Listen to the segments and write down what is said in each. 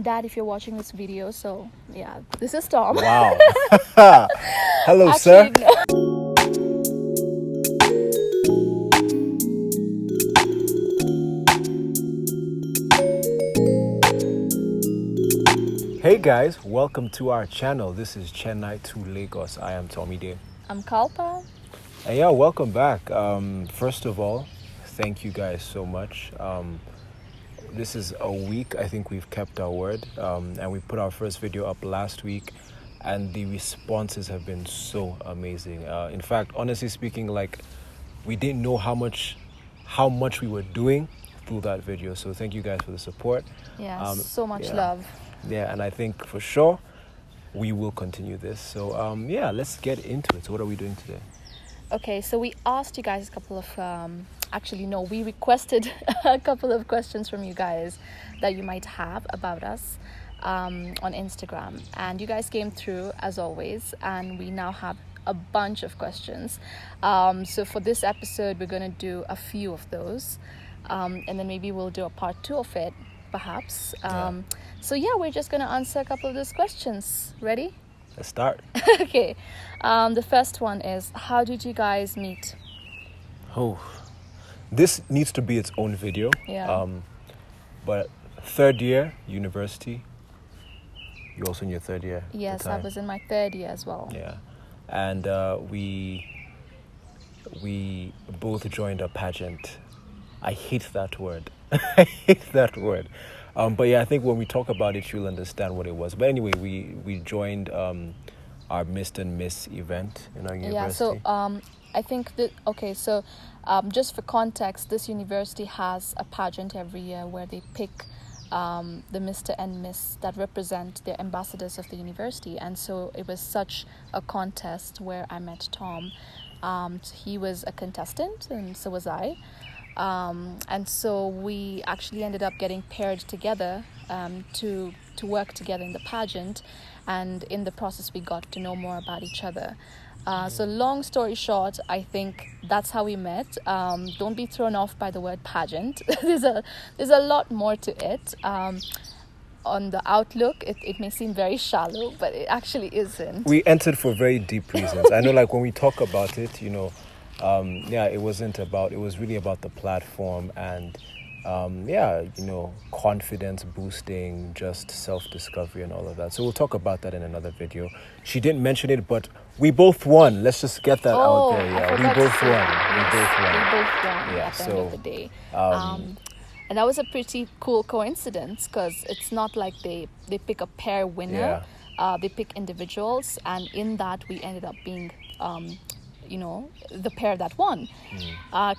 Dad, if you're watching this video. So yeah, this is Tom. Wow. Hello, sir. Actually, no. Hey guys, welcome to our channel. This is Chennai to Lagos. I am Tommy Day. I'm Kalpa. And yeah, welcome back. First of all, thank you guys so much. This is a week. I think we've kept our word. And we put our first video up last week, and the responses have been so amazing. In fact, honestly speaking, like, we didn't know how much we were doing through that video. So thank you guys for the support. Yeah, so much love. Yeah, and I think for sure we will continue this. So yeah, let's get into it. So what are we doing today? Okay, so we asked you guys a couple of we requested a couple of questions from you guys that you might have about us on Instagram, and you guys came through as always, and we now have a bunch of questions. So for this episode, we're going to do a few of those, and then maybe we'll do a part 2 of it, perhaps. So yeah, we're just going to answer a couple of those questions. Ready? Let's start. Okay. The first one is, how did you guys meet? Oh, this needs to be its own video. Yeah. But third year university. You're also in your third year. Yes, I was in my third year as well. Yeah, and we both joined a pageant. I hate that word. I hate that word. But yeah, I think when we talk about it, you'll understand what it was. But anyway, we joined our Mr. and Miss event in our university. Yeah, so I think that, okay, so just for context, this university has a pageant every year where they pick the Mr. and Miss that represent the ambassadors of the university. And so it was such a contest where I met Tom. He was a contestant, and so was I. And so we actually ended up getting paired together to work together in the pageant, and in the process we got to know more about each other. So long story short, I think that's how we met. Don't be thrown off by the word pageant. There's a lot more to it. On the outlook, it may seem very shallow, but it actually isn't. We entered for very deep reasons. I know, like, when we talk about it, you know, it was really about the platform and confidence boosting, just self-discovery and all of that. So we'll talk about that in another video. She didn't mention it, but we both won. Let's just get that out there. Yeah, we both won. Yeah, at the end of the day. And that was a pretty cool coincidence, because it's not like they pick a pair winner. Yeah. They pick individuals, and in that we ended up being the pair that won,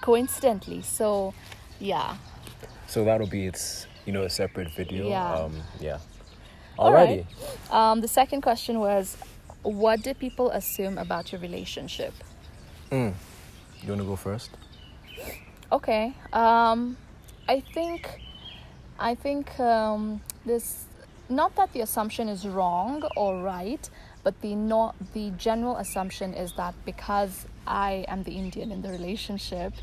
coincidentally. So yeah, so that'll be a separate video. Yeah. Alrighty. Right. The second question was, what did people assume about your relationship? You want to go first? Okay. I think this, not that the assumption is wrong or right, but the general assumption is that because I am the Indian in the relationship,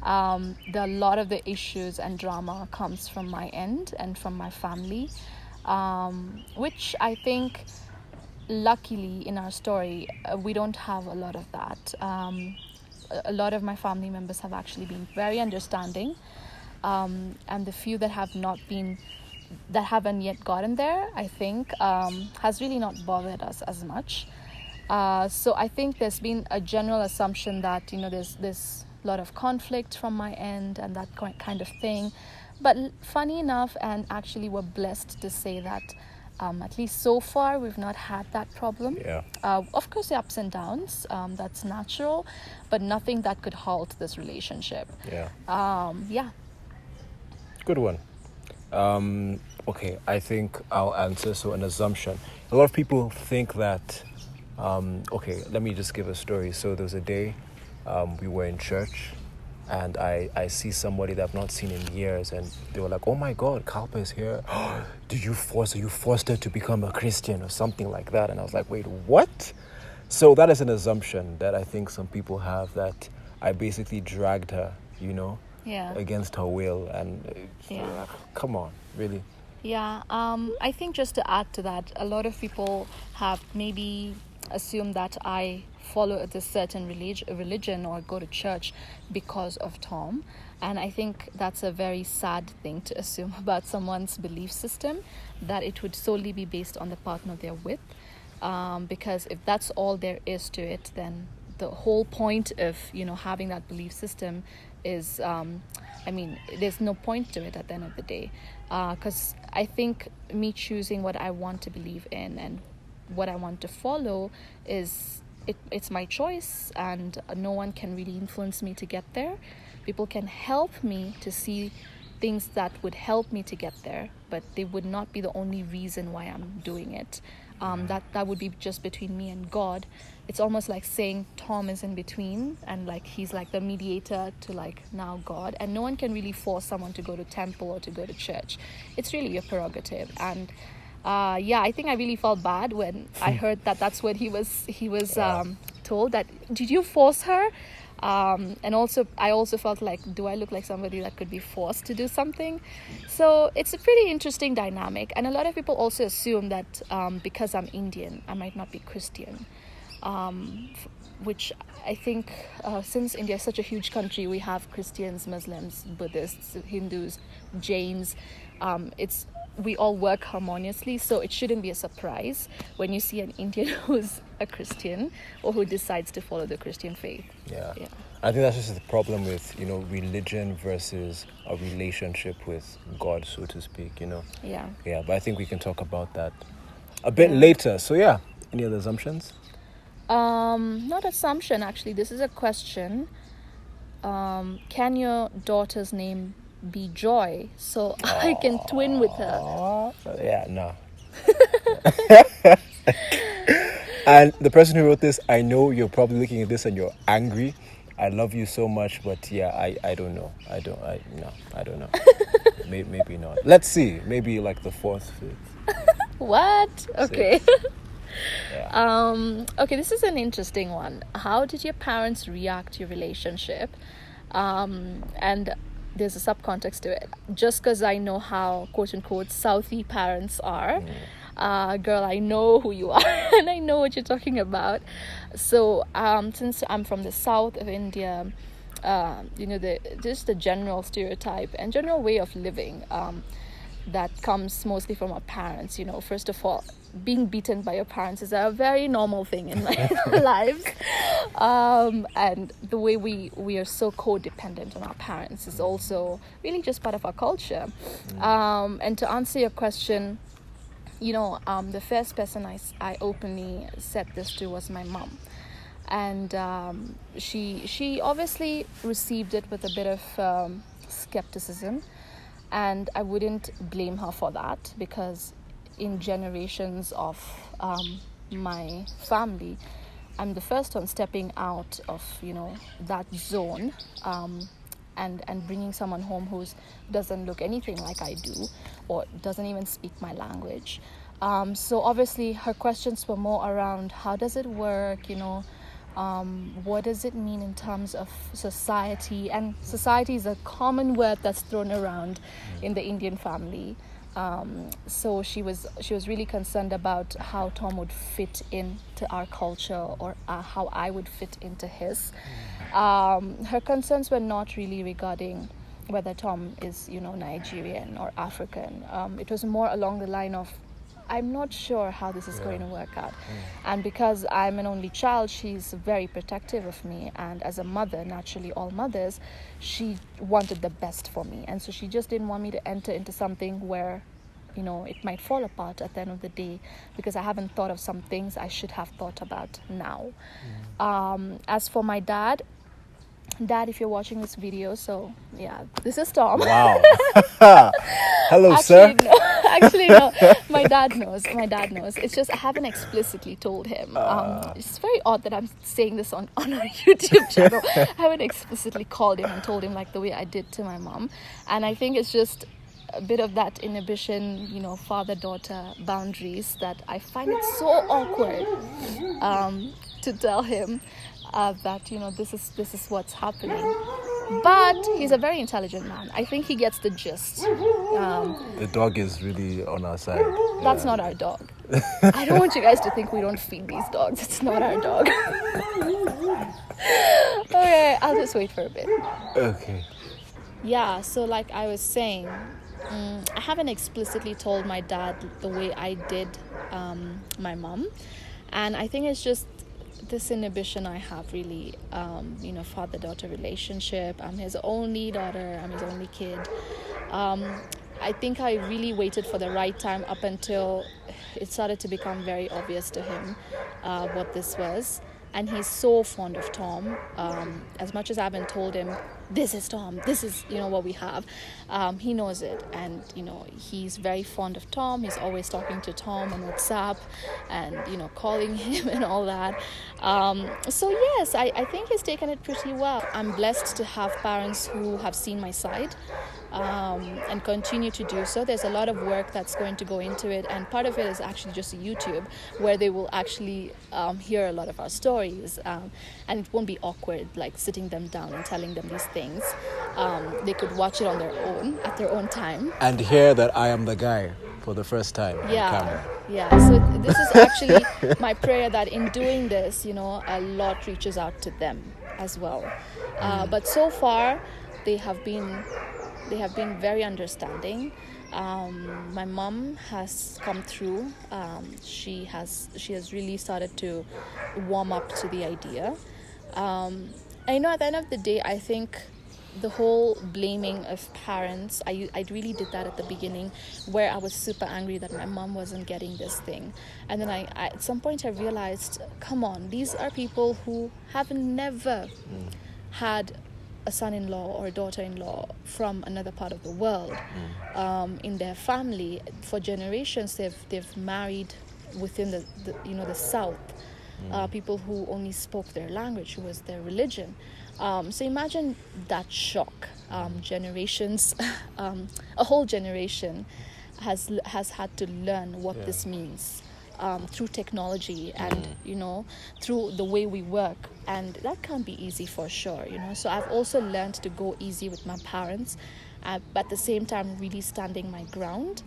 a lot of the issues and drama comes from my end and from my family, which I think, luckily, in our story, we don't have a lot of that. A lot of my family members have actually been very understanding, and the few that haven't yet gotten there, I think, has really not bothered us as much. So I think there's been a general assumption that, there's a lot of conflict from my end and that kind of thing. But funny enough, and actually we're blessed to say that at least so far we've not had that problem. Yeah. Of course, the ups and downs, that's natural, but nothing that could halt this relationship. Yeah. Good one. Okay, I think I'll answer. So, an assumption. A lot of people think that, let me just give a story. So there was a day we were in church, and I see somebody that I've not seen in years, and they were like, "Oh my God, Kalpa is here. You forced her to become a Christian or something like that?" And I was like, "Wait, what?" So that is an assumption that I think some people have, that I basically dragged her, Yeah. against her will. And come on, really. Yeah, I think just to add to that, a lot of people have maybe assumed that I follow this certain religion or go to church because of Tom. And I think that's a very sad thing to assume about someone's belief system, that it would solely be based on the partner they're with. Because if that's all there is to it, then the whole point of, having that belief system is, there's no point to it at the end of the day. Because I think me choosing what I want to believe in and what I want to follow it's my choice, and no one can really influence me to get there. People can help me to see things that would help me to get there, but they would not be the only reason why I'm doing it. That would be just between me and God. It's almost like saying Tom is in between, and like he's like the mediator to like now God, and no one can really force someone to go to temple or to go to church. It's really your prerogative. And I think I really felt bad when I heard that that's what he was told, that did you force her? And also I also felt like, do I look like somebody that could be forced to do something? So it's a pretty interesting dynamic. And a lot of people also assume that because I'm Indian, I might not be Christian, which I think since India is such a huge country, we have Christians, Muslims, Buddhists, Hindus, Jains. We all work harmoniously, so it shouldn't be a surprise when you see an Indian who's a Christian or who decides to follow the Christian faith. Yeah. I think that's just the problem with, religion versus a relationship with God, so to speak, Yeah, but I think we can talk about that a bit later. So any other assumptions? not assumption, actually. This is a question. Can your daughter's name be Joy, so I can twin with her? No. And the person who wrote this, I know you're probably looking at this and you're angry. I love you so much, but I don't know. I don't know. Maybe not. Let's see. Maybe like the 4th, 5th. What? Okay. Yeah. Okay, this is an interesting one. How did your parents react to your relationship? And there's a subcontext to it. Just because I know how, quote unquote, Southie parents are, girl, I know who you are and I know what you're talking about. So since I'm from the south of India, just the general stereotype and general way of living that comes mostly from our parents. First of all, being beaten by your parents is a very normal thing in my lives, and the way we are so codependent on our parents is also really just part of our culture. And to answer your question, the first person I openly said this to was my mom, and she obviously received it with a bit of skepticism, and I wouldn't blame her for that, because in generations of my family, I'm the first one stepping out of that zone, and bringing someone home who doesn't look anything like I do or doesn't even speak my language. So obviously her questions were more around how does it work, what does it mean in terms of society? And society is a common word that's thrown around in the Indian family. So she was really concerned about how Tom would fit into our culture, or how I would fit into his. Her concerns were not really regarding whether Tom is, Nigerian or African. It was more along the line of, I'm not sure how this is going to work out. And because I'm an only child, she's very protective of me. And as a mother, naturally all mothers, she wanted the best for me. And so she just didn't want me to enter into something where, it might fall apart at the end of the day, because I haven't thought of some things I should have thought about now. As for my dad, if you're watching this video, so this is Tom. Wow. Hello, sir. Actually, no. My dad knows. It's just I haven't explicitly told him. It's very odd that I'm saying this on our YouTube channel. I haven't explicitly called him and told him like the way I did to my mom. And I think it's just a bit of that inhibition, father-daughter boundaries, that I find it so awkward to tell him that this is what's happening. But he's a very intelligent man. I think he gets the gist. The dog is really on our side. That's not our dog. I don't want you guys to think we don't feed these dogs. It's not our dog. Okay, I'll just wait for a bit. Okay. Yeah, so like I was saying, I haven't explicitly told my dad the way I did my mom. And I think it's just this inhibition I have, really, father-daughter relationship. I'm his only daughter. I'm his only kid. I think I really waited for the right time up until it started to become very obvious to him what this was. And he's so fond of Tom. As much as I haven't told him, this is Tom, this is, what we have, he knows it. And, he's very fond of Tom. He's always talking to Tom on WhatsApp and, calling him and all that. So, yes, I think he's taken it pretty well. I'm blessed to have parents who have seen my side. And continue to do so. There's a lot of work that's going to go into it, and part of it is actually just YouTube, where they will actually hear a lot of our stories, and it won't be awkward, like sitting them down and telling them these things. They could watch it on their own, at their own time. And hear that I am the guy for the first time on camera. Yeah, so this is actually my prayer, that in doing this, a lot reaches out to them as well. But so far, they have been very understanding. My mom has come through. She has really started to warm up to the idea. At the end of the day, I think the whole blaming of parents, I really did that at the beginning, where I was super angry that my mom wasn't getting this thing. And then I at some point I realized, come on, these are people who have never had a son-in-law or a daughter-in-law from another part of the world. In their family, for generations, they've married within the South. People who only spoke their language, who was their religion. So imagine that shock. Generations, a whole generation has had to learn what this means. Through technology and through the way we work, and that can't be easy for sure. So I've also learned to go easy with my parents, but at the same time really standing my ground,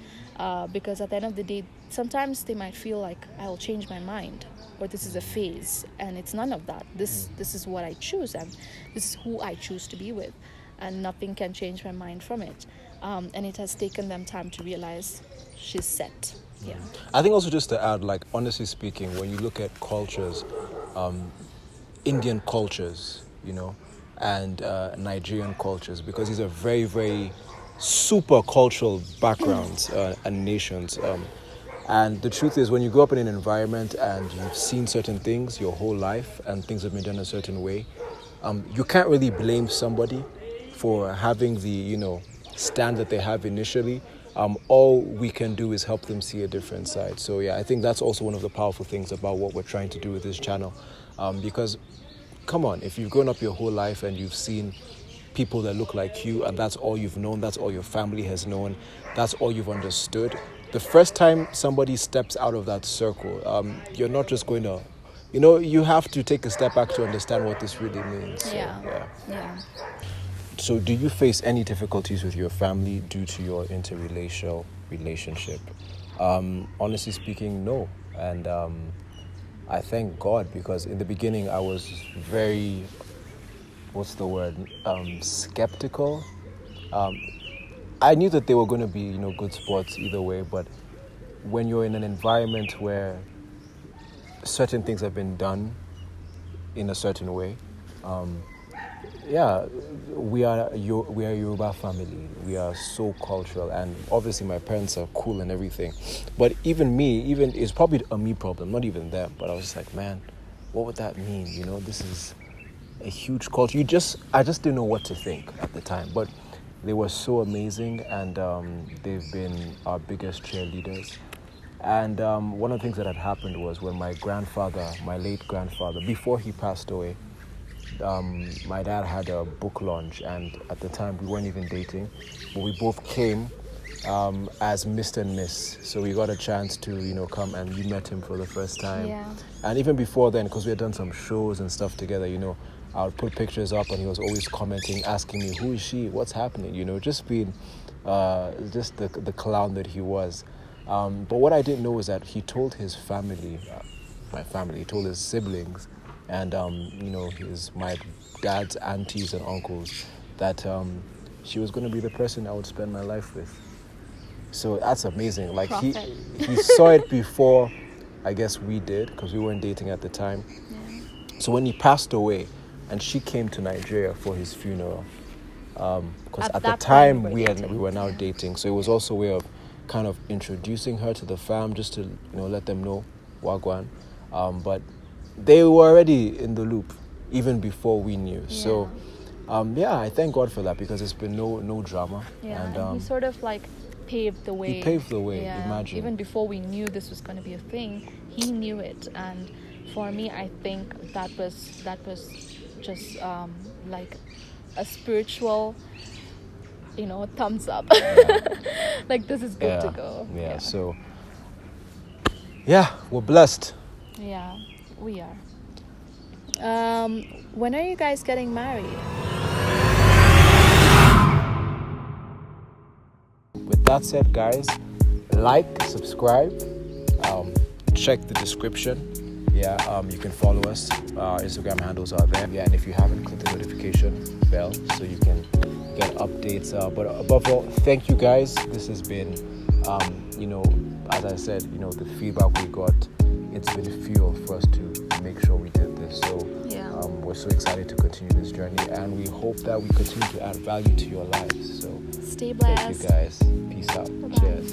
because at the end of the day, sometimes they might feel like I'll change my mind, or this is a phase, and it's none of that. This is what I choose, and this is who I choose to be with, and nothing can change my mind from it. And it has taken them time to realize she's set. Yeah. I think also, just to add, like, honestly speaking, when you look at cultures, Indian cultures, and Nigerian cultures, because these are very, very super cultural backgrounds and nations. And the truth is, when you grow up in an environment and you've seen certain things your whole life and things have been done a certain way, you can't really blame somebody for having the, stand that they have initially. All we can do is help them see a different side. So yeah, I think that's also one of the powerful things about what we're trying to do with this channel. Because, come on, if you've grown up your whole life and you've seen people that look like you, and that's all you've known, that's all your family has known, that's all you've understood, the first time somebody steps out of that circle, you're not just going to, you have to take a step back to understand what this really means. So, Yeah. So do you face any difficulties with your family due to your interracial relationship? Honestly speaking, no. And I thank God, because in the beginning I was very, skeptical. I knew that they were going to be, good sports either way, but when you're in an environment where certain things have been done in a certain way, we are a Yoruba family. We are so cultural, and obviously my parents are cool and everything. But even it's probably a me problem, not even them. But I was just like, man, what would that mean? This is a huge culture. I just didn't know what to think at the time. But they were so amazing, and they've been our biggest cheerleaders. And one of the things that had happened was when my late grandfather, before he passed away, my dad had a book launch, and at the time we weren't even dating, but we both came as Mr. and Miss. So we got a chance to, come, and we met him for the first time. Yeah. And even before then, because we had done some shows and stuff together, I would put pictures up, and he was always commenting, asking me, who is she? What's happening? Just being just the clown that he was. But what I didn't know is that he told his family, my family, he told his siblings, and my dad's aunties and uncles, that she was going to be the person I would spend my life with. So that's amazing. Like he saw it before, I guess we did, because we weren't dating at the time. Yeah. So when he passed away, and she came to Nigeria for his funeral, because at the time we were now dating. So it was also a way of kind of introducing her to the fam, just to let them know Wagwan. But they were already in the loop even before we knew. Yeah. So I thank God for that, because it's been no drama. Yeah, and he sort of like paved the way. He paved the way. Yeah. Imagine. Even before we knew this was going to be a thing, he knew it. And for me, I think that was just like a spiritual, thumbs up. Yeah. Like, this is good to go. Yeah. So we're blessed. Yeah, we are. When are you guys getting married? With that said, guys, like, subscribe, check the description. You can follow us. Our Instagram handles are there. And if you haven't, click the notification bell so you can get updates. But above all, thank you guys. This has been, as I said, the feedback we got, it's been fuel for us to make sure we did this. So we're so excited to continue this journey, and we hope that we continue to add value to your lives. So stay blessed. Thank you guys. Peace out. Bye-bye. Cheers.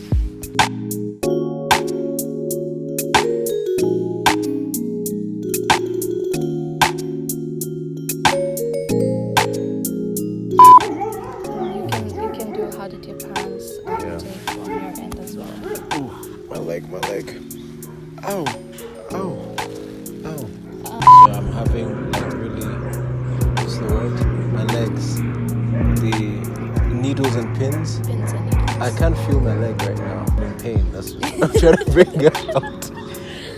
You can do how did your parents take on your end as well. Ooh, my leg. Ow. So I'm having what's the word? My legs. The needles and pins. Pins and needles. I can't feel my leg right now. I'm in pain. That's what I'm trying to bring out.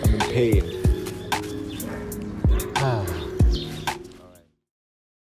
I'm in pain.